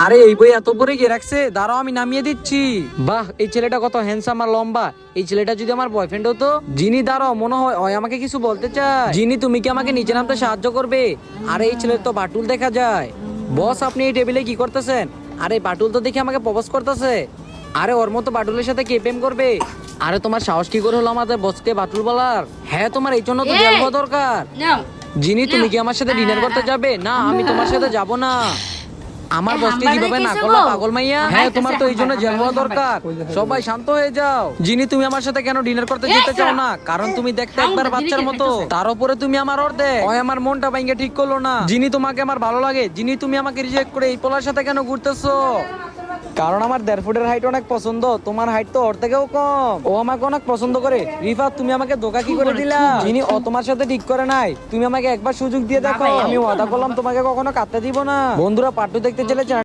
আরে এই বই এত পরে গিয়ে রাখছে, দাঁড়াও আমি নামিয়ে দিচ্ছি। বাহ, এই ছেলেটা কত হ্যান্ডসাম আর লম্বা। এই ছেলেটা যদি আমার বয়ফ্রেন্ড হতো। জিনি দাঁড়াও, মনে হয় ওই আমাকে কিছু বলতে চায়। জিনি, তুমি কি আমাকে নিচে নামতে সাহায্য করবে? আরে এই ছেলের তো বাটুল দেখা যায়। বস, আপনি এই টেবিলে কি করতেছেন? আরে বাটুল তো দেখি আমাকে প্রপোজ করতেছে। আরে ওর মতো বাটুলের সাথে কে প্রেম করবে? আরে তোমার সাহস কি করে হলো আমাদের বসকে বাটুল বলার? হ্যাঁ, তোমার এই জন্য তো জেল হওয়া দরকার। জিনি, তুমি কি আমার সাথে ডিনার করতে যাবে? না, আমি তোমার সাথে যাব না। আমার বসকে কিভাবে না করলা পাগল মাইয়া? হ্যাঁ, তোমার তো এই জন্য জেল হওয়া দরকার। সবাই শান্ত হয়ে যাও। জিনি, তুমি আমার সাথে কেন ডিনার করতে যেতে চাও না? কারণ তুমি দেখতে একবার বাচ্চার মতো, তার উপরে তুমি আমার অর্ধেক। ওই আমার মনটা ভাঙে ঠিক করলো না। জিনি, তোমাকে আমার ভালো লাগে। জিনি, তুমি আমাকে রিজেক্ট করে এই পোলার সাথে কেন ঘুরতেছো? কারণ আমার 1.5 ফুটের হাইট অনেক পছন্দ। তোমার হাইট তো ওর থেকেও কম। ও আমাকে অনেক পছন্দ করে। রিফাত, তুমি আমাকে ধোকা কি করে দিলা? যিনি ও তোমার সাথে ঠিক করে নাই। তুমি আমাকে একবার সুযোগ দিয়ে দেখো। আমি ওয়াদা করলাম তোমাকে কখনো কাটতে দিব না। বন্ধুরা, পার্ট 2 দেখতে চলে